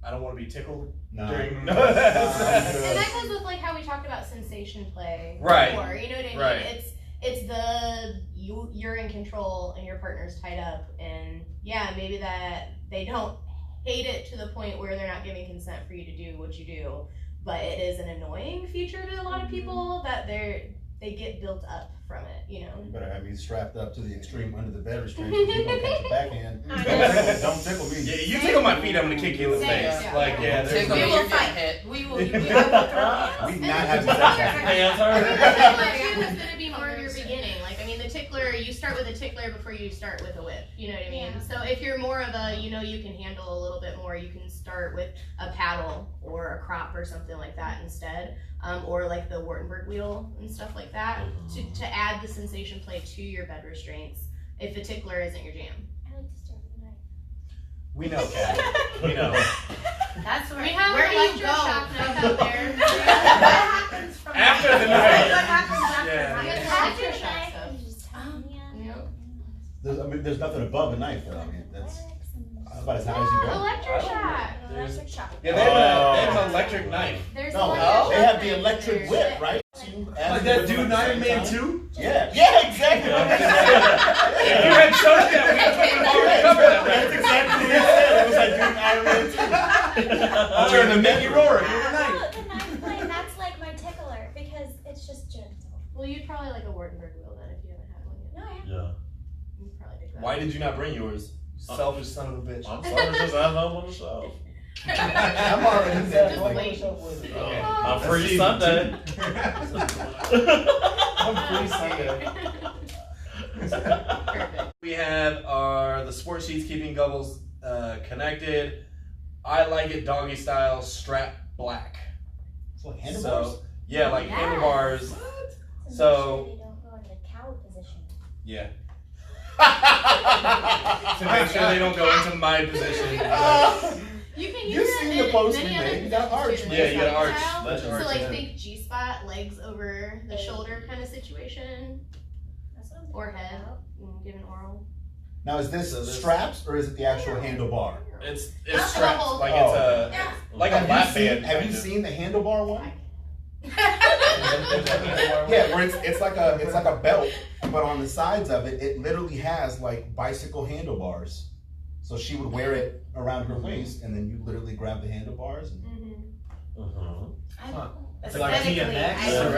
I don't want to be tickled No. during. and that goes with like how we talked about sensation play Right. before. You know what I mean? Right. It's the you're in control and your partner's tied up, and yeah, maybe that they don't hate it to the point where they're not giving consent for you to do what you do, but it is an annoying feature to a lot of people that they get built up from it, you know. You better have me strapped up to the extreme under the bed restraints because you're going to catch a backhand. I know. Don't tickle me. Yeah, you tickle my feet, I'm gonna kick you in the Same, face. yeah. Like yeah, there's Tickle We me, will you're getting fight. hit. We will throw hands. We not having sex. Hands are. It's going to be more of your beginning. Like, I mean, the tickler, you start with a tickler before you start with a whip. You know what I mean? Yeah. So if you're more of a, you can handle a little bit more, you can start with a paddle or a crop or something like that instead. Or like the Wartenberg wheel and stuff like that to add the sensation play to your bed restraints if a tickler isn't your jam. I like to start with a knife. we know, Kat. We know. That's where, We have where an do you electroshock go? knife out there. What happens from After that? the knife. What happens after Yeah. the knife? After the electroshock knife, stuff. you just tie me up. Yeah. There's nothing above a knife, though. I mean, that's about as high as you go. Electroshock. Electric shock. Yeah, they have an electric knife. There's No, electroshock they have the knives electric there. whip, right? Like that dude in Iron Man 2? Yeah. Yeah, exactly. If you had shown that, we would have already covered that. That's exactly it. my turn to make you roar. Give it a night. No, the knife blade, that's like my tickler because it's just gentle. Well, you'd probably like a Wartenberg wheel then if you haven't had one yet. No, yeah. Yeah. You'd probably dig that. Why did you not bring yours? Selfish son of a bitch. I'm sorry, just I have them on the shelf. I'm already set. Just Like, wait. I'm free Sunday. I'm free Sunday. Perfect. We have the sport sheets keeping Gubbles connected. I like it doggy style, strap black. It's like handlebars. So yeah, like Yes. handlebars. To make So- sure they don't go into the cow position. Yeah. To make sure they don't go into my position. You can You use it seen the in post many we other made. You got positions arch, too, Yeah, like you got arch. style. That's So arch, like yeah. think G-spot, legs over the shoulder kind of situation, That's what I'm or thinking head, about. give an oral. Now, is this So this- straps or is it the actual handlebar? It's Not the strapped whole- like Oh. it's a Yeah. like a lap band. Have you kinda. seen the handlebar one? Yeah, Yeah, where it's like a belt, but on the sides of it, it literally has like bicycle handlebars. So she would wear it around her waist, and then you literally grab the handlebars. And It's like TMX. Yeah. or-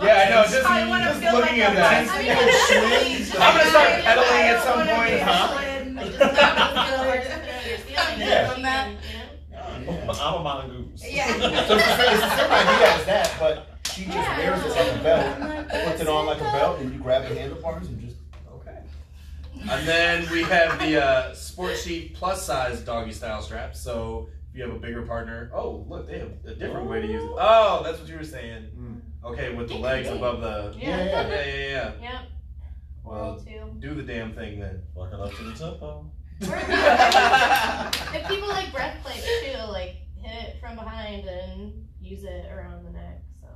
Yeah, I know. Just, I wanna just feel looking like at a that. I mean, I'm gonna start pedaling at some point, huh? Yeah. From that. I'm a mongoose. Yeah. So it's the same idea as that, but she just wears it like a belt, I'm like, puts it on like a belt, and you grab the handlebars and just. Okay. And then we have the Sport Sheet plus size doggy style strap. So if you have a bigger partner, oh look, they have a different way to use it. Oh, that's what you were saying. Okay, with the legs above the. Yeah. Yeah. Yep. Well, Oral too. do the damn thing then. Walking up to the tempo. If people like breath plates too, like hit it from behind and use it around the neck. So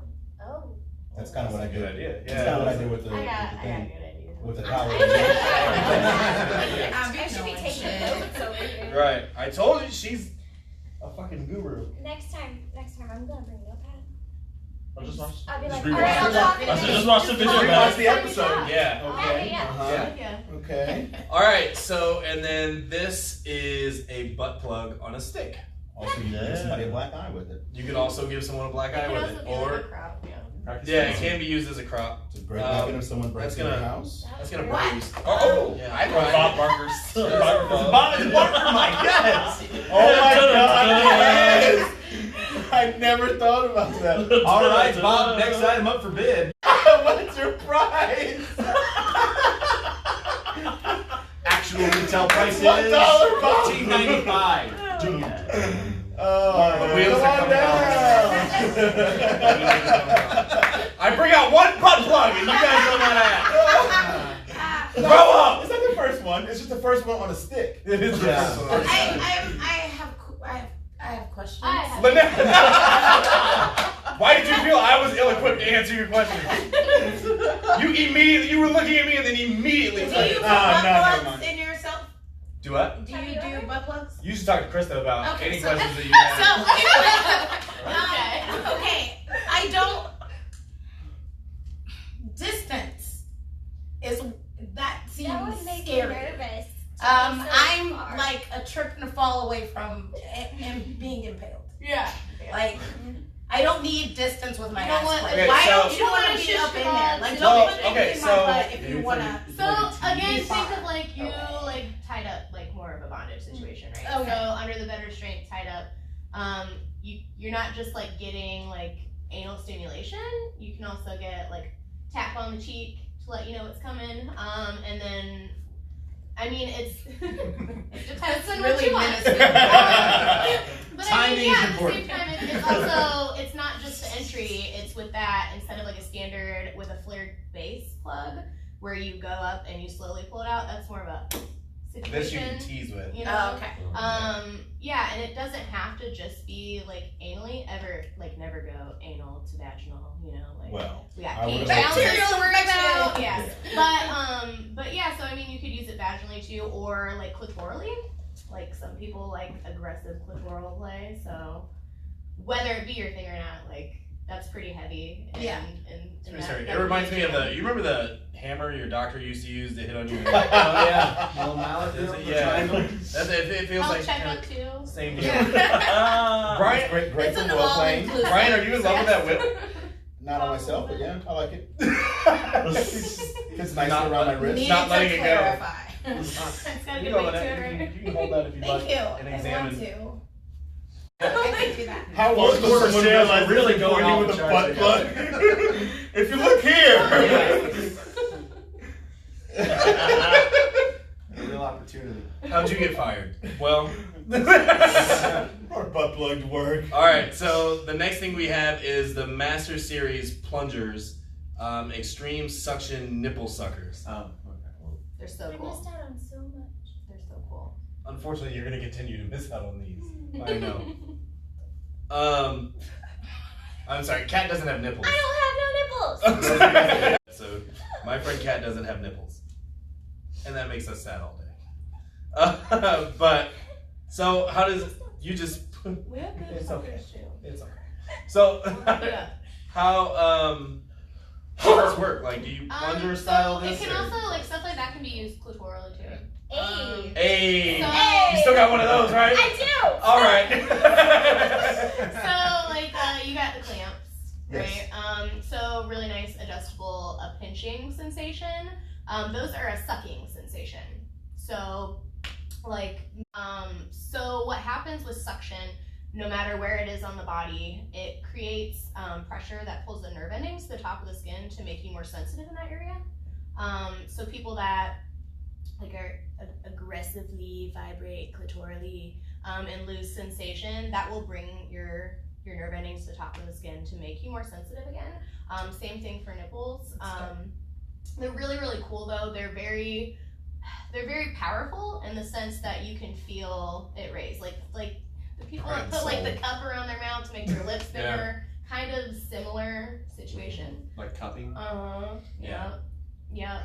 Oh. That's kind of what I Good did. idea. That's kind of what I did with the, I got with the good thing, ideas. with the collar. I should be taking notes over here. Right. I told you she's a fucking guru. Next time I'm gonna bring a notepad. I just watched. I'll be Just like, rewatch alright, I'll it. talk in I a said minute. just watch the video Rewatch back. the episode. Yeah. Okay. Yeah. Uh-huh. Yeah. Okay. All right. So and then this is a butt plug on a stick. Also, you can give somebody a black eye with it. You could also give someone a black eye It with can it, also be like or a crop, yeah. yeah, it can be used as a crop. It's a great weapon if someone breaks that's into your gonna- house. That's gonna What? bruise. Oh, yeah, I Bob tried. Barker's. Bob Barker, my yes! Oh my God! Yes! I never thought about that. All right, Bob. Next item up for bid. What's your price? Actual retail price is $1, Bob. $14.95. Oh, The wheels come are on coming down. I bring out one butt plug, and you guys know that. No, Grow up. It's not the first one. It's just the first one on a stick. It is the Yeah. first one. I have questions. I have- Why did you feel I was ill-equipped to answer your question? You were looking at me and then immediately. Do said- you put no, butt never plugs mind. in yourself? Do what? Do you do butt plugs? You should talk to Krista about Okay, any so- questions that you have. Okay. I don't. Distance is that seems That would make me scary. nervous. I'm like a trip and a fall away from and being impaled. Yeah. Like, I don't need distance with my You don't ass want- play. Okay, Why so- don't you want to be up in there? Like, don't Well, put it okay, in so- my butt if you want to. So again, Be think fine. of like you like tied up like more of a bondage situation, right? Okay. So under the bed restraint, tied up, you're not just like getting like anal stimulation. You can also get like tap on the cheek to let you know what's coming. And then, I mean, it depends on what really you want. menacing. But Timing is at the important. same time, it's also it's not just the entry. It's with that instead of like a standard with a flared base plug where you go up and you slowly pull it out. That's more of a This you situation. can tease with. You know. Oh, okay. Yeah, and it doesn't have to just be like anally. Never go anal to vaginal. You know, like Well, we got I pH would've- balances Bacterial to worry about. infection. Yeah, but yeah. So I mean, you could use it vaginally too, or like clitorally. Like some people like aggressive clitoral play. So whether it be your thing or not, like that's pretty heavy. And, Yeah. And Sorry, it reminds me of you remember the hammer your doctor used to use to hit on your. Oh yeah, little mallet. Is it? Yeah. It feels Health like. checkup too. So Same here. Ah. Brian, Great, great It's for an role playing. all-inclusive. Brian, are you in love with that whip? Not on myself, but yeah, I like it. It's nice Not around my Need wrist. Not to letting it go. clarify. It's got a You good go weight with to that. it, right? You can hold that if you'd Thank like. you. And I want examine. to. I can do that. How Well, was of course, someone Michelle, realize really this going before off you with the a charts butt plug? If you look here. Real opportunity. How'd you get fired? Well, Or butt plug to work. all right. So the next thing we have is the Master Series plungers, extreme suction nipple suckers. Oh, okay. They're so I cool. missed out on so much. They're so cool. Unfortunately, you're gonna continue to miss out on these. I know. I'm sorry. Kat doesn't have nipples. I don't have no nipples. So my friend Kat doesn't have nipples, and that makes us sad all day. But so how does you just? We have good It's okay. suckers, too. It's okay. So Yeah. how does this work? Like, do you plunger style so this? it can or- also, like, stuff like that can be used clitorally too. Hey. Hey, So- you still got one of those, right? I do. All right. So, like, you got the clamps, Yes. right? So really nice adjustable pinching sensation. Those are a sucking sensation. So, like, so what happens with suction, no matter where it is on the body, it creates pressure that pulls the nerve endings to the top of the skin to make you more sensitive in that area. So people that like are aggressively vibrate clitorally and lose sensation, that will bring your nerve endings to the top of the skin to make you more sensitive again. Same thing for nipples. They're really, really cool though. They're very powerful in the sense that you can feel it raise. Like the people that put like the cup around their mouth to make their lips bigger, kind of similar situation. Like cupping? Yeah.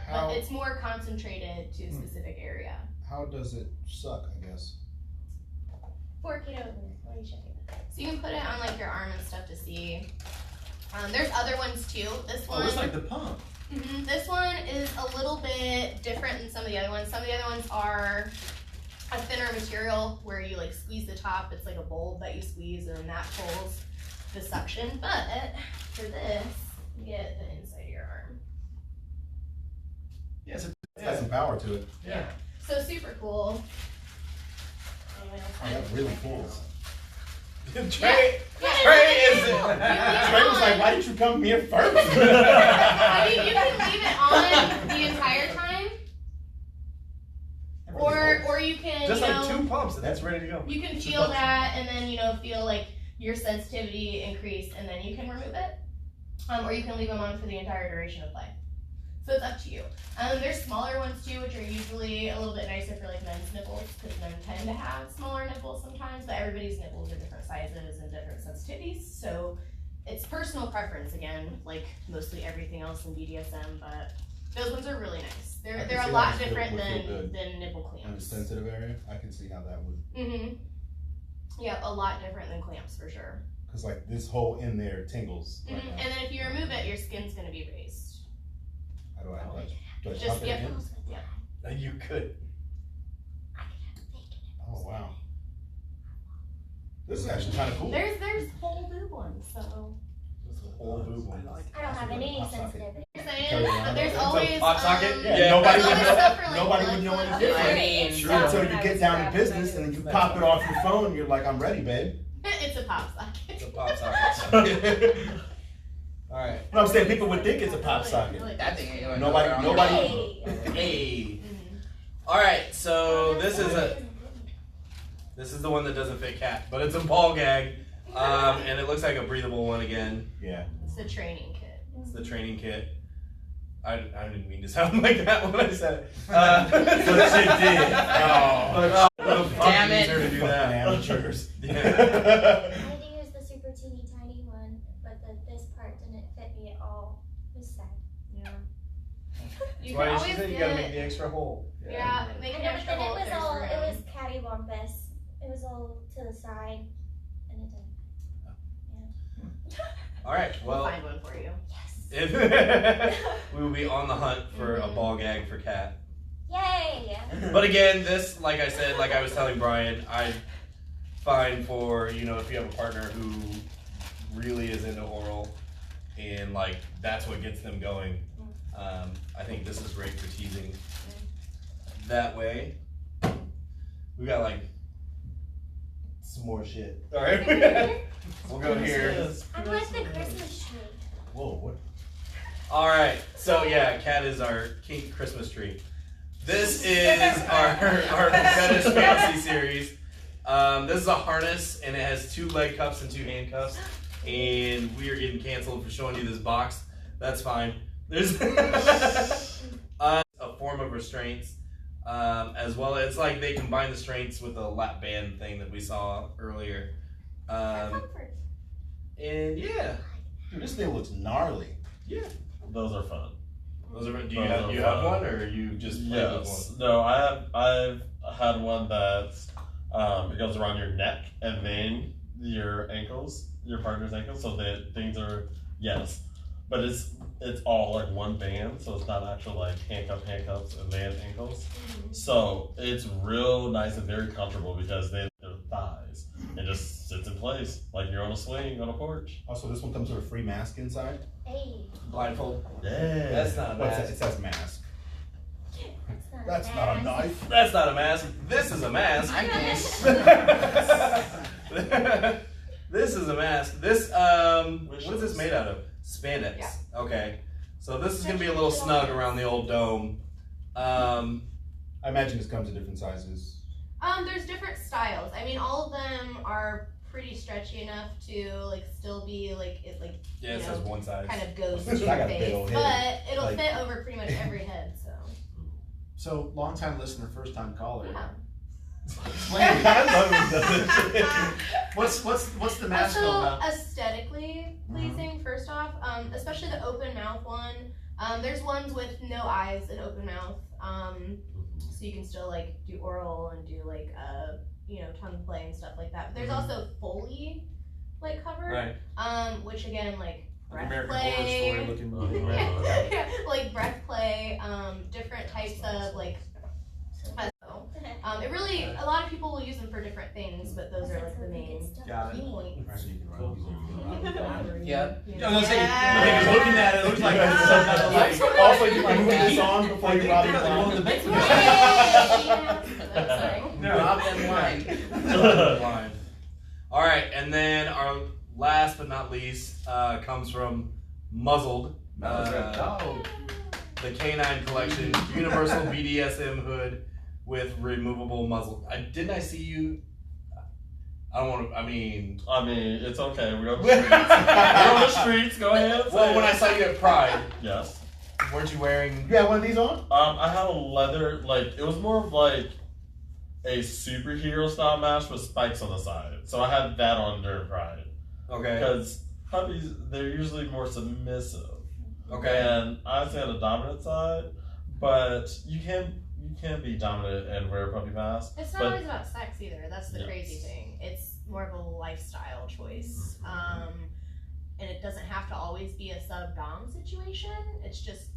How- But it's more concentrated to a specific area. How does it suck, I guess? Fork it over. What are you checking? So you can put it on like your arm and stuff to see. There's other ones too. This Oh, one. it's like the pump. This one is a little bit different than some of the other ones. Some of the other ones are a thinner material where you like squeeze the top. It's like a bulb that you squeeze and then that pulls the suction. But for this, you get the inside of your arm. Yes. It's got some power to it. Yeah. So super cool. Oh, that's really cool. Trey, Yeah. Trey is. You leave it Trey was on. like, why didn't you come here first? I mean, you can leave it on the entire time, or you can Just you like know, 2 pumps and that's ready to go. you can feel that and then feel like your sensitivity increase and then you can remove it, or you can leave them on for the entire duration of play. So it's up to you. There's smaller ones too, which are usually a little bit nicer for like men's nipples because men tend to have smaller nipples sometimes, but everybody's nipples are different sizes and different sensitivities. So it's personal preference again, like mostly everything else in BDSM, but those ones are really nice. I They're can a see lot how this different would feel good. than nipple In a clamps. sensitive area, I can see how that would. Yeah, a lot different than clamps for sure. Because like this hole in there tingles. Right now. And then if you remove it, your skin's gonna be raised. How do I Just pump it get again? You could. Oh wow. This is actually kind of cool. There's whole boob ones, so. Whole boob one. I don't have any sensitivity. You're saying, but there's It's a always pop socket? Yeah, Yeah. nobody There's would always stuff know. for, like, Nobody blood would know flow. any different. I mean, Until you get down to business and then you pop it off your phone. You're like, I'm ready, babe. It's a pop socket. It's a pop socket. All right. No, I'm saying people would think it's a pop socket. That thing ain't going Nobody- nowhere. nobody- Hey. All right. So this is the one that doesn't fit Cat, but it's a ball gag, and it looks like a breathable one again. Yeah. It's a training kit. It's the training kit. I didn't mean to sound like that when I said it. But she did. Damn it. To do Fucking that. amateurs. Yeah. I had to use the super teeny tiny one, but this part didn't fit me at all. It was sad. Yeah. You Why can did she always say you get, gotta make the extra hole? yeah, make I an know, but extra then hole if it there's was room. it was cattywampus. It was all to the side, and it didn't. All right. We'll Well, find one for you. if we will be on the hunt for a ball gag for Cat. Yay! But again, this, like I said, like I was telling Brian, fine for, if you have a partner who really is into oral and like that's what gets them going. I think this is great for teasing that way. We got like some more shit. All right, we'll go here. I like the Christmas tree. Whoa, what? All right, so yeah, Cat is our kink Christmas tree. This is our fetish fantasy series. This is a harness, and it has 2 leg cuffs and 2 handcuffs. And we are getting canceled for showing you this box. That's fine. There's a form of restraints, as well. It's like they combine the restraints with the lap band thing that we saw earlier. And yeah, dude, this thing looks gnarly. Yeah, those are fun. Those are. Do you have one, or you just play with one? No, I've had one that's it goes around your neck and then your ankles, your partner's ankles, so that things are but it's all like one band, so it's not actual like handcuffs and then ankles. So it's real nice and very comfortable because then their thighs and just sits in place like you're on a swing on a porch. Also, this one comes with a free mask inside. Hey. Blindfold. Yeah. That's not a mask. It says mask. That's not a knife. That's not a mask. This is a mask. I guess. This is a mask. This what is this made out of? Spandex. Yeah. Okay. So this is gonna be a little snug around the old dome. I imagine this comes in different sizes. There's different styles. I mean, all of them are pretty stretchy enough to like still be like it like Yeah, it says one size. kind of goes to I your got a big face, old but head. it'll Like- fit over pretty much every head. So So, long time listener, first time caller. yeah. What's the mask all Also about? aesthetically pleasing. First off, especially the open mouth one. There's ones with no eyes and open mouth. So you can still like do oral and do like tongue play and stuff like that. But there's also fully like covered. Right. Which again like breath American play. Horror Story looking movie. Like breath play, different types of like. It really, a lot of people will use them for different things, but those are like the main Got it. points. Actually, you can run these on. Yeah. I was gonna say, I think it's looking at it, it looks like it's something like. Also, you can move this on before you rob the blind. Rob them blind. Blind. All right, and then our last but not least comes from Muzzled. The Canine Collection, Universal BDSM hood with removable muzzle. Didn't I see you? I don't want to. I mean, it's okay. We're on the streets. We're on the streets. Go ahead. Well, when I saw you at Pride, yes, weren't you wearing? You had one of these on? I had a leather, like it was more of like a superhero style mask with spikes on the side. So I had that on during Pride. Okay. Because puppies, they're usually more submissive. Okay. And I say on the dominant side, but you can be dominant and wear a puppy mask. It's not always about sex either. That's the crazy thing. It's more of a lifestyle choice. And it doesn't have to always be a sub-dom situation. It's just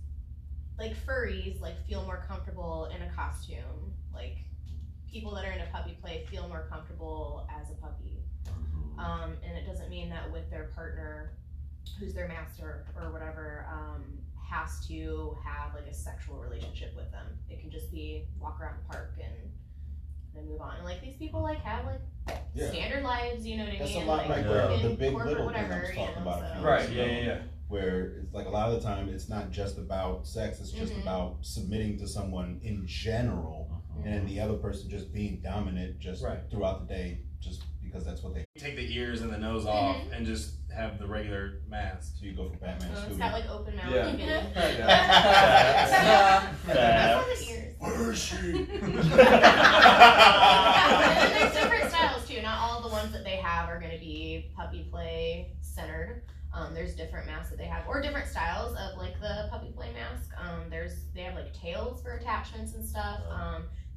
like furries feel more comfortable in a costume. Like people that are into puppy play feel more comfortable as a puppy. And it doesn't mean that with their partner, who's their master or whatever, has to have like a sexual relationship with them. It can just be walk around the park and then move on. And like these people have standard lives, you know what I mean? That's a lot like the Big Little thing I was talking about a few Right. weeks ago, where it's like a lot of the time it's not just about sex, it's just about submitting to someone in general, and the other person just being dominant just throughout the day, just because that's what they take the ears and the nose off and just have the regular mask. So you go for Batman. It's got like open mouth. Yeah. That's the ears. Where is she? And there's different styles too. Not all the ones that they have are going to be puppy play centered. There's different masks that they have, or different styles of like the puppy play mask. They have like tails for attachments and stuff.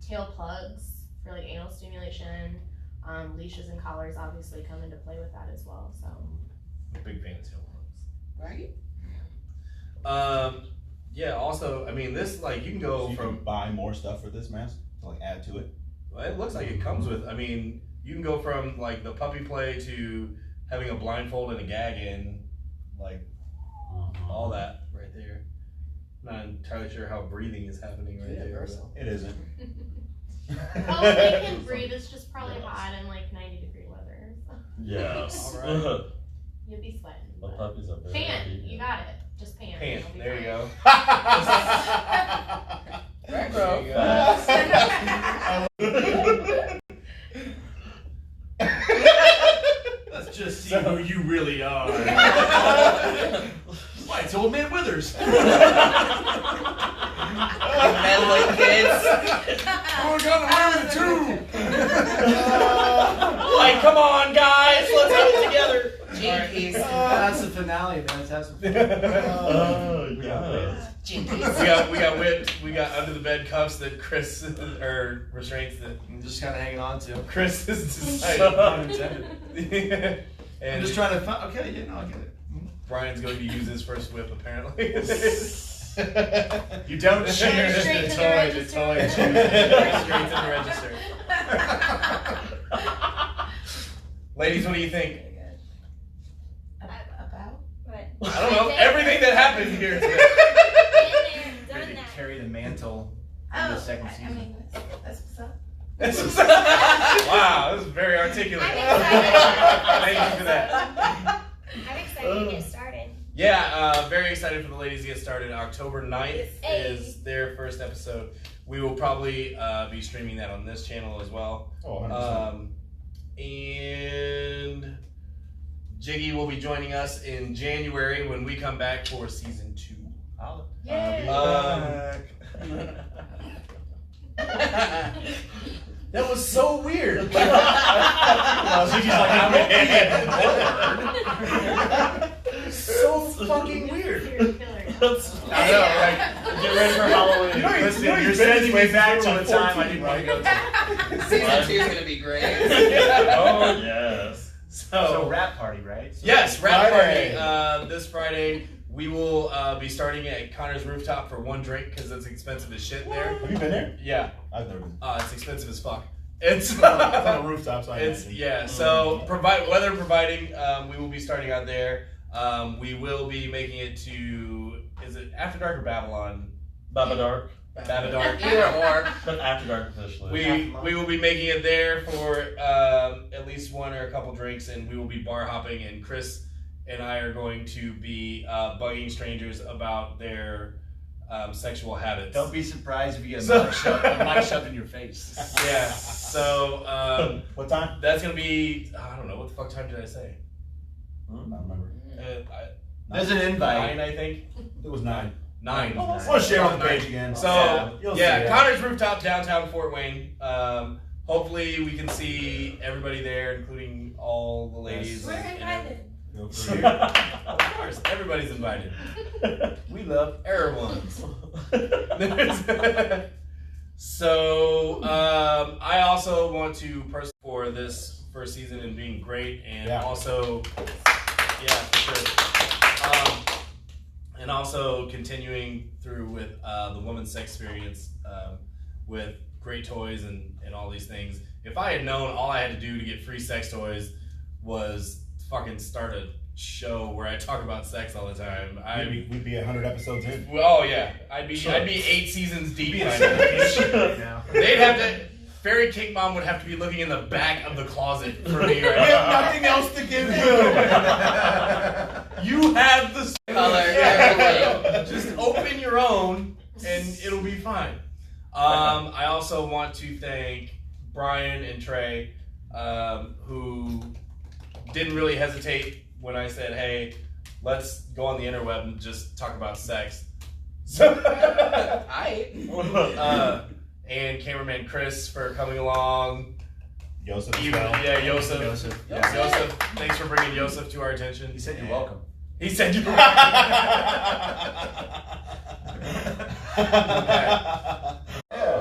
Tail plugs for like anal stimulation. Leashes and collars obviously come into play with that as well. So. I'm a big fan of tail plugs. Right? Yeah. Also, I mean, this you can go So you from can buy more stuff for this mask to add to it. Well, it looks like it comes with. I mean, you can go from like the puppy play to having a blindfold and a gag in, like all that right there. Not entirely sure how breathing is happening right there. It isn't. All they can breathe is just probably hot in like 90-degree weather. So. Yes. All right. You'll be sweating. The puppies are very Pant, obedient. you got it. Just pant. Pant. You'll be There you fine. go. Right, Let's just see who you really are. Why, it's old man Withers. Meddling kids. Oh, I got away with it too. Like, come on, guys, let's have it together. Jinkies. That's the finale, man. Let's have some fun. Oh, yes. Jinkies. We got whipped. We got under the bed cuffs that Chris or restraints that I'm just kind of hanging on to. Chris is decided. Pun intended. And I'm just trying to find. Okay, yeah, no, I get it. Brian's going to use his first whip apparently. You don't share Straight the to the toy. register. Straight to the register. Ladies, what do you think? About? What? I don't know. Everything that happened here today. Been there, done Ready to that. carry the mantle in Oh, the second okay. I season. mean, that's what's up. Wow, this is very articulate. I'm excited. Thank you for that. I'm excited to get started. Yeah, very excited for the ladies to get started. October 9th Hey. is their first episode. We will probably be streaming that on this channel as well. Oh, 100%. And Jiggy will be joining us in January when we come back for season 2. I'll be Yay. That was so weird. Ziggy's like, I won't be So fucking weird. Serial killer. I know, like, Get ready for Halloween. Listen, you know you're you've been sending this me way back since to a you were time I 14, didn't want to go to. Season 2 is going to be great. Oh, yes. So rap party, right? So Yes, rap Friday. party. This Friday, we will be starting at Connor's rooftop for one drink because it's expensive as shit there. Have you been there? Yeah, I've never been. it's expensive as fuck. It's It's on a rooftop, so I it's imagine. yeah. So weather providing, we will be starting out there. We will be making it to, is it After Dark or Babylon? Babadark. Babylon. Either or. But After Dark officially. We will be making it there for at least one or a couple drinks, and we will be bar hopping. And Chris and I are going to be bugging strangers about their sexual habits. Don't be surprised if you get So- a mic shoved in your face. Yeah. So What time? that's gonna be, I don't know, what the fuck time did I say? I don't remember. There's an invite. 9, I think. It was 9. 9. We'll share on the page again. So You'll yeah, see it. Connor's rooftop, downtown Fort Wayne. Hopefully we can see everybody there, including all the ladies. We're and invited. Feel free. Of course, everybody's invited. We love everyone's. So I also want to for this first season and being great, and also for sure. And also continuing through with the woman's sex experience with great toys and all these things. If I had known all I had to do to get free sex toys was fucking start a show where I talk about sex all the time, We'd be 100 episodes in. well, yeah, I'd be 8 seasons deep Be a by now. syndication right now. They'd have to. Fairy Cake Mom would have to be looking in the back of the closet for me right We have now. nothing else to give you. You have the Color everywhere. Just open your own, and it'll be fine. I also want to thank Brian and Trey, who didn't really hesitate when I said, "Hey, let's go on the interweb and just talk about sex." So, and cameraman Chris for coming along. Joseph as Even, well. yeah, Joseph. Joseph. Yeah, Joseph. Thanks for bringing Joseph to our attention. He said you're welcome. He said you're welcome.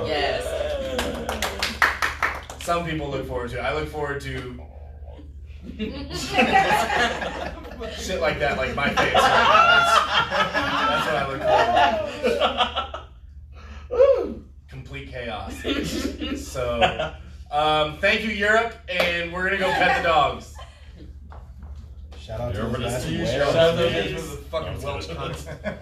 Yes. Some people look forward to it. I look forward to shit like that, like my face. That's what I look forward to. Complete chaos. So, Thank you, Europe, and we're gonna go pet the dogs. Shout out to You're over those to guys see in you, Wales. shout out to Those those are the fucking Welsh cunts.